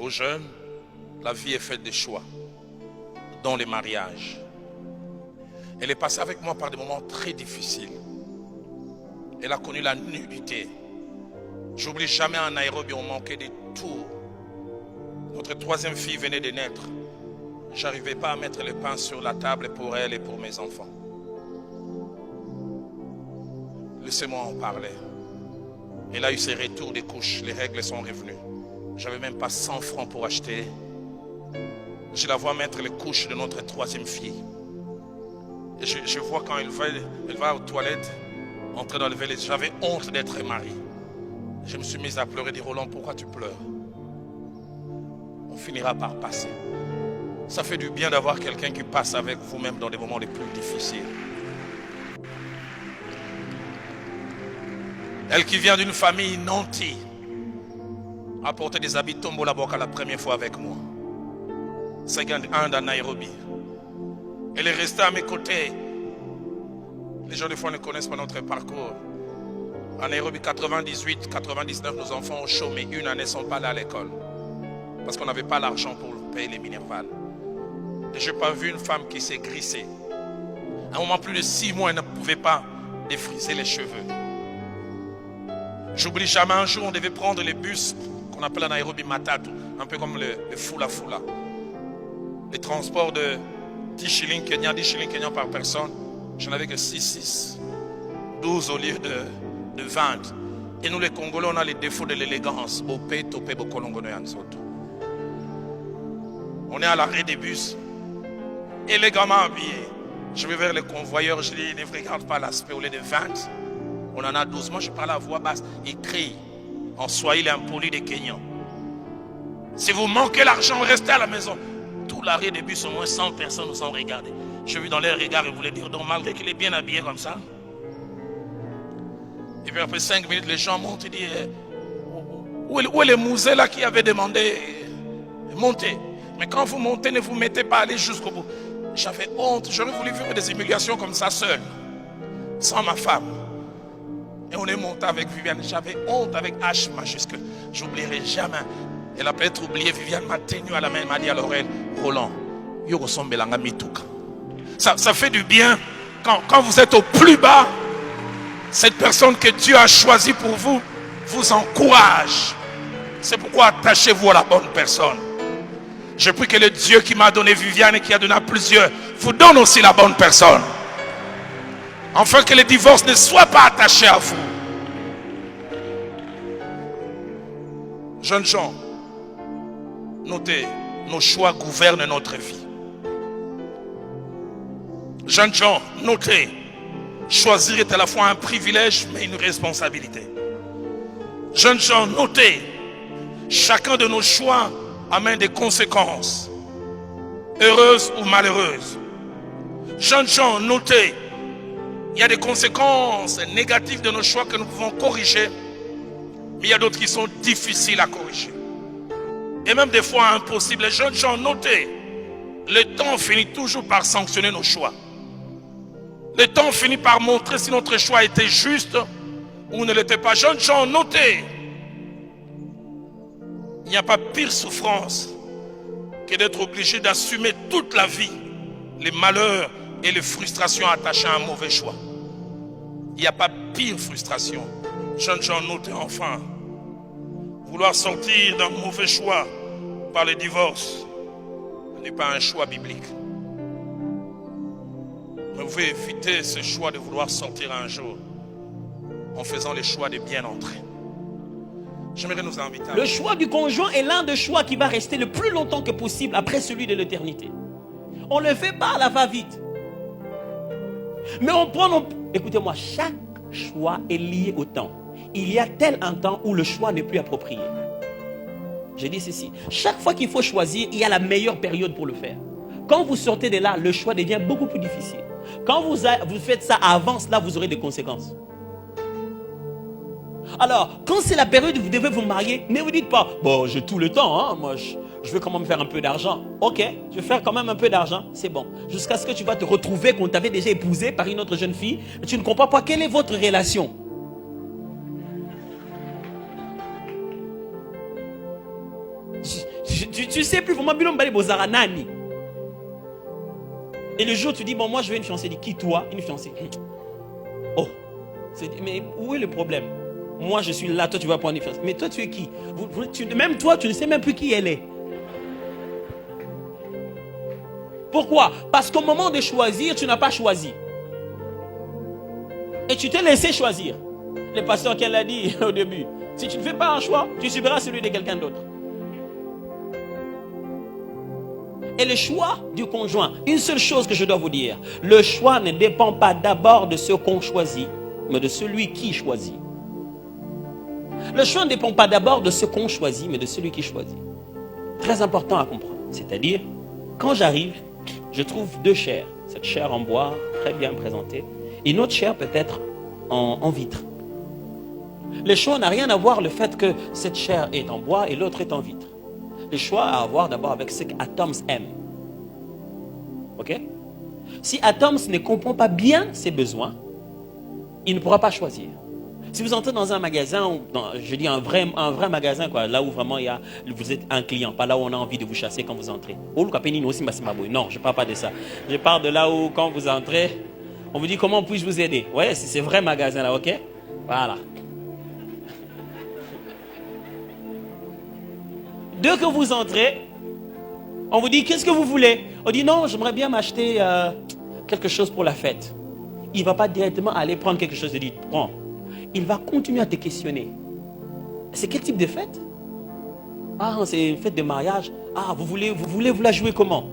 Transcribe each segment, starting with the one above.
aux jeunes, la vie est faite de choix, dont les mariages. Elle est passée avec moi par des moments très difficiles. Elle a connu la nudité. J'oublie jamais en Nairobi, on manquait de tout. Notre troisième fille venait de naître. Je n'arrivais pas à mettre le pain sur la table pour elle et pour mes enfants. Laissez-moi en parler. Elle a eu ses retours des couches, les règles sont revenues. J'avais même pas 100 francs pour acheter. Je la vois mettre les couches de notre troisième fille. Et je vois quand elle va aux toilettes, entrer dans le valet. J'avais honte d'être mari. Je me suis mis à pleurer, dit Roland, pourquoi tu pleures? On finira par passer. Ça fait du bien d'avoir quelqu'un qui passe avec vous-même dans des moments les plus difficiles. Elle qui vient d'une famille nantie a porté des habits Tombola Boka la première fois avec moi. Second hand à Nairobi. Elle est restée à mes côtés. Les gens des fois ne connaissent pas notre parcours. À Nairobi, 98, 99, nos enfants ont chômé. Une année, ne sont pas allés à l'école. Parce qu'on n'avait pas l'argent pour payer les minérales. Et je n'ai pas vu une femme qui s'est grissée. À un moment, plus de 6 mois, elle ne pouvait pas défriser les cheveux. J'oublie jamais un jour, on devait prendre les bus qu'on appelle à Nairobi Matatu, un peu comme le Fula Fula. Les transports de 10 shillings Kenya par personne, je n'avais que 6. 12 au lieu de 20. Et nous les Congolais, on a les défauts de l'élégance. On est à l'arrêt des bus, élégamment habillés. Je vais vers les convoyeurs, je dis, ne regarde pas l'aspect, au lieu de 20. On en a 12. Moi, je parle à voix basse. Il crie en Swahili impoli des Kenyans. Si vous manquez l'argent, restez à la maison. Tout l'arrêt des bus, au moins 100 personnes nous ont regardés. Je vis dans leur regard et voulais dire, donc malgré qu'il est bien habillé comme ça. Et puis après 5 minutes, les gens montent et disent, où est le musée là qui avait demandé monter? Mais quand vous montez, ne vous mettez pas à aller jusqu'au bout. J'avais honte. J'aurais voulu vivre des humiliations comme ça seul, sans ma femme. Et on est monté avec Viviane. J'avais honte avec H majuscule. J'oublierai jamais. Elle a peut-être oublié. Viviane m'a tenu à la main. Elle m'a dit à l'oreille, Roland, ça fait du bien quand vous êtes au plus bas. Cette personne que Dieu a choisie pour vous vous encourage. C'est pourquoi attachez-vous à la bonne personne. Je prie que le Dieu qui m'a donné Viviane et qui a donné à plusieurs vous donne aussi la bonne personne. Afin que le divorce ne soit pas attaché à vous. Jeunes gens, notez, nos choix gouvernent notre vie. Jeunes gens, notez, choisir est à la fois un privilège mais une responsabilité. Jeunes gens, notez, chacun de nos choix amène des conséquences, heureuses ou malheureuses. Jeunes gens, notez, il y a des conséquences négatives de nos choix que nous pouvons corriger, mais il y a d'autres qui sont difficiles à corriger. Et même des fois impossibles. Les jeunes gens, notez, le temps finit toujours par sanctionner nos choix. Le temps finit par montrer si notre choix était juste ou ne l'était pas. Jeunes gens, notez, il n'y a pas pire souffrance que d'être obligé d'assumer toute la vie les malheurs et les frustrations attachées à un mauvais choix. Il n'y a pas pire frustration. Jeunes gens, notez enfin, vouloir sortir d'un mauvais choix par le divorce n'est pas un choix biblique. Mais vous pouvez éviter ce choix de vouloir sortir un jour en faisant le choix de bien entrer. J'aimerais nous inviter. Le choix du conjoint est l'un des choix qui va rester le plus longtemps que possible après celui de l'éternité. On ne le fait pas à la va-vite. Mais on prend... Écoutez-moi, chaque choix est lié au temps. Il y a tel un temps où le choix n'est plus approprié. Je dis ceci. Chaque fois qu'il faut choisir, il y a la meilleure période pour le faire. Quand vous sortez de là, le choix devient beaucoup plus difficile. Quand vous faites ça avant cela, vous aurez des conséquences. Alors, quand c'est la période où vous devez vous marier, ne vous dites pas, bon, j'ai tout le temps, hein, moi je veux quand même faire un peu d'argent. Ok, je vais faire quand même un peu d'argent, c'est bon. Jusqu'à ce que tu vas te retrouver qu'on t'avait déjà épousé par une autre jeune fille, et tu ne comprends pas quelle est votre relation. Tu sais plus vraiment Bilom Bali Bozara Nani. Et le jour tu dis, bon, moi je veux une fiancée. Dit, qui toi? Une fiancée. Oh, mais où est le problème? Moi je suis là, toi tu vas prendre une fiancée. Mais toi tu es qui? Même toi tu ne sais même plus qui elle est. Pourquoi? Parce qu'au moment de choisir, tu n'as pas choisi. Et tu t'es laissé choisir. Le pasteur qu'elle a dit au début, si tu ne fais pas un choix, tu subiras celui de quelqu'un d'autre. Et le choix du conjoint, une seule chose que je dois vous dire, le choix ne dépend pas d'abord de ce qu'on choisit, mais de celui qui choisit. Le choix ne dépend pas d'abord de ce qu'on choisit, mais de celui qui choisit. Très important à comprendre. C'est-à-dire, quand j'arrive, je trouve deux chairs. Cette chair en bois, très bien présentée, et une autre chair peut-être en vitre. Le choix n'a rien à voir le fait que cette chair est en bois et l'autre est en vitre. Le choix a à voir d'abord avec ce qu'Atoms aime. Ok? Si Atoms ne comprend pas bien ses besoins, il ne pourra pas choisir. Si vous entrez dans un magasin, je dis un vrai magasin, quoi, là où vraiment vous êtes un client, pas là où on a envie de vous chasser quand vous entrez. Non, je ne parle pas de ça. Je parle de là où quand vous entrez, on vous dit comment puis-je vous aider. Ouais, c'est ce vrai magasin là, ok? Voilà. Dès que vous entrez, on vous dit qu'est-ce que vous voulez? On dit non, j'aimerais bien m'acheter quelque chose pour la fête. Il ne va pas directement aller prendre quelque chose et dire prends. Il va continuer à te questionner. C'est quel type de fête? Ah, c'est une fête de mariage. Ah, vous voulez vous la jouer comment?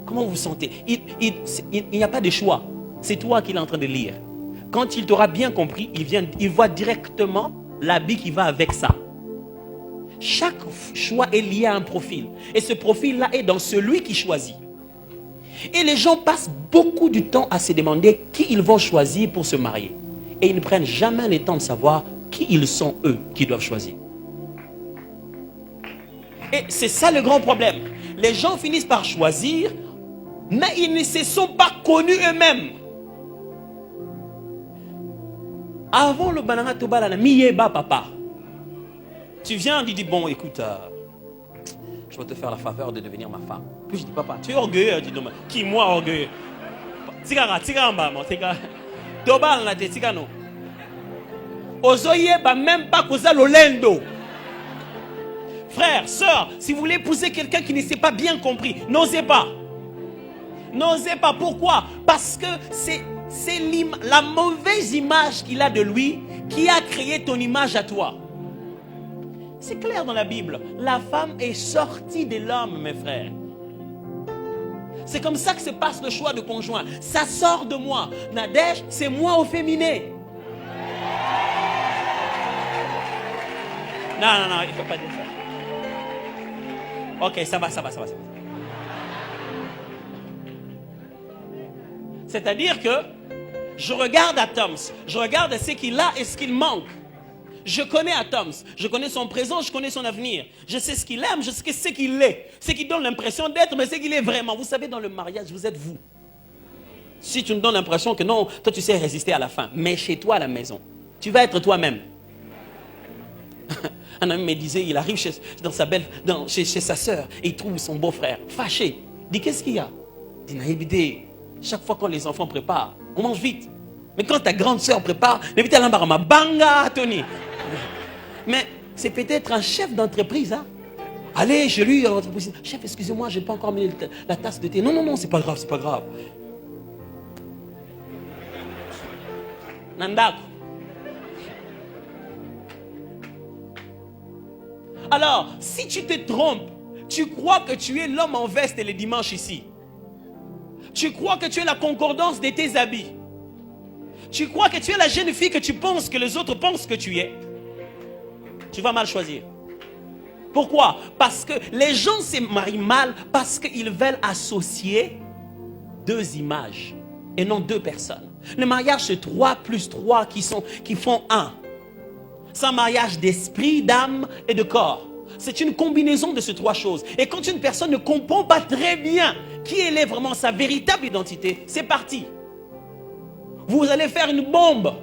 Comment vous vous sentez? Il n'y a pas de choix. C'est toi qui est en train de lire. Quand il t'aura bien compris, il voit directement l'habit qui va avec ça. Chaque choix est lié à un profil. Et ce profil-là est dans celui qui choisit. Et les gens passent beaucoup de temps à se demander qui ils vont choisir pour se marier. Et ils ne prennent jamais le temps de savoir qui ils sont eux qui doivent choisir. Et c'est ça le grand problème. Les gens finissent par choisir, mais ils ne se sont pas connus eux-mêmes. Avant le banana tobala, miyeba papa. Tu viens, tu dis, bon, écoute, je vais te faire la faveur de devenir ma femme. Puis je dis, papa, tu es orgueilleux? Je dis, non, qui, moi, orgueilleux? Tigara, Tobal na te tigano. Ozoye ba même pas causa l'olendo. Frère, sœur, si vous voulez épouser quelqu'un qui ne s'est pas bien compris, n'osez pas. N'osez pas. Pourquoi? Parce que c'est la mauvaise image qu'il a de lui qui a créé ton image à toi. C'est clair dans la Bible. La femme est sortie de l'homme, mes frères. C'est comme ça que se passe le choix de conjoint. Ça sort de moi. Nadège, c'est moi au féminin. Non, il ne faut pas dire ça. Ok, ça va. C'est-à-dire que je regarde Atoms, je regarde ce qu'il a et ce qu'il manque. Je connais Atoms, je connais son présent, je connais son avenir. Je sais ce qu'il aime, je sais ce qu'il est. Ce qui donne l'impression d'être, mais ce qu'il est vraiment. Vous savez, dans le mariage, vous êtes vous. Si tu me donnes l'impression que non, toi tu sais résister à la fin, mais chez toi à la maison, tu vas être toi-même. Un ami me disait, il arrive chez sa sœur et il trouve son beau-frère fâché. Il dit, qu'est-ce qu'il y a? Il dit, Naïbidé, chaque fois quand les enfants préparent, on mange vite. Mais quand ta grande sœur prépare, banga, Tony. Mais c'est peut-être un chef d'entreprise. Hein? Allez chez lui, chef, excusez-moi, je n'ai pas encore mis la tasse de thé. Non, c'est pas grave. Nandak. Alors, si tu te trompes, tu crois que tu es l'homme en veste et les dimanches ici. Tu crois que tu es la concordance de tes habits. Tu crois que tu es la jeune fille que tu penses que les autres pensent que tu es. Tu vas mal choisir. Pourquoi? Parce que les gens se marient mal parce qu'ils veulent associer deux images et non deux personnes. Le mariage, c'est 3 plus 3 qui font un. C'est un mariage d'esprit, d'âme et de corps. C'est une combinaison de ces 3 choses. Et quand une personne ne comprend pas très bien qui elle est vraiment, sa véritable identité, c'est parti. Vous allez faire une bombe.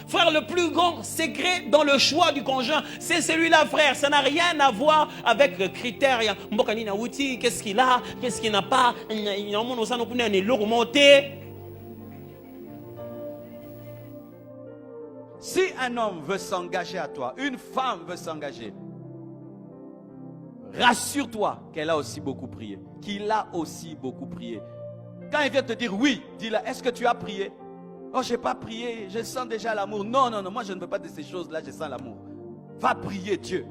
Frère, le plus grand secret dans le choix du conjoint, c'est celui-là, frère. Ça n'a rien à voir avec le critère. Qu'est-ce qu'il a, qu'est-ce qu'il n'a pas. Si un homme veut s'engager à toi, une femme veut s'engager, rassure-toi qu'elle a aussi beaucoup prié, qu'il a aussi beaucoup prié. Quand il vient te dire oui, dis-là, est-ce que tu as prié? Oh, je n'ai pas prié, je sens déjà l'amour. Non, non, non, moi je ne veux pas de ces choses-là, je sens l'amour. Va prier Dieu,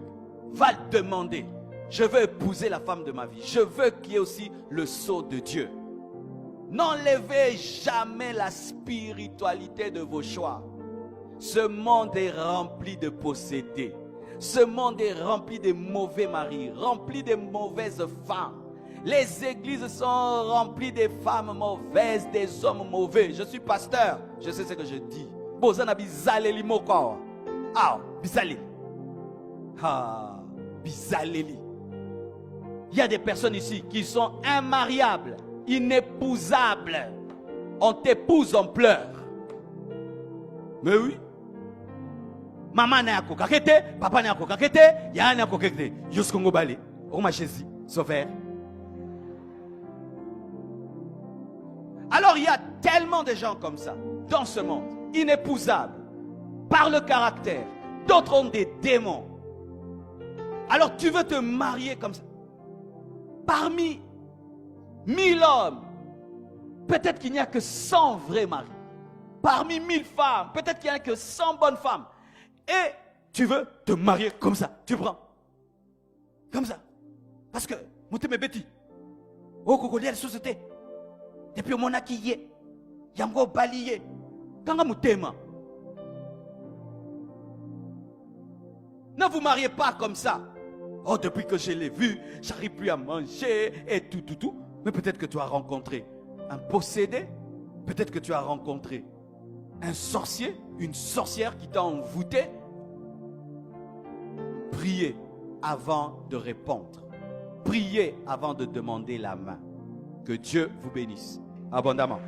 va le demander. Je veux épouser la femme de ma vie. Je veux qu'il y ait aussi le sceau de Dieu. N'enlevez jamais la spiritualité de vos choix. Ce monde est rempli de possédés. Ce monde est rempli de mauvais maris, rempli de mauvaises femmes. Les églises sont remplies de femmes mauvaises, des hommes mauvais. Je suis pasteur, je sais ce que je dis. Bozana bizaleli moko. Ah, bizaleli. Ah, bizaleli. Il y a des personnes ici qui sont immariables, inépousables. On t'épouse, on pleure. Mais oui. Maman n'a pas kakete, papa n'a pas kakete, y'a n'a pas kakete. Yoskongo balé, on m'a Jésus, sauveur. Alors il y a tellement de gens comme ça dans ce monde, inépousables, par le caractère. D'autres ont des démons. Alors tu veux te marier comme ça. Parmi 1000 hommes, peut-être qu'il n'y a que 100 vrais maris. Parmi 1000 femmes, peut-être qu'il n'y a que 100 bonnes femmes. Et tu veux te marier comme ça. Tu prends. Comme ça. Parce que, moute mes bêtis. Oh, cocolia, la société. Depuis mon acquis, yamgo baliye. Quand vous t'aimez. Ne vous mariez pas comme ça. Oh, depuis que je l'ai vu, j'arrive plus à manger et tout. Mais peut-être que tu as rencontré un possédé. Peut-être que tu as rencontré un sorcier, une sorcière qui t'a envoûté. Priez avant de répondre. Priez avant de demander la main. Que Dieu vous bénisse abondamment.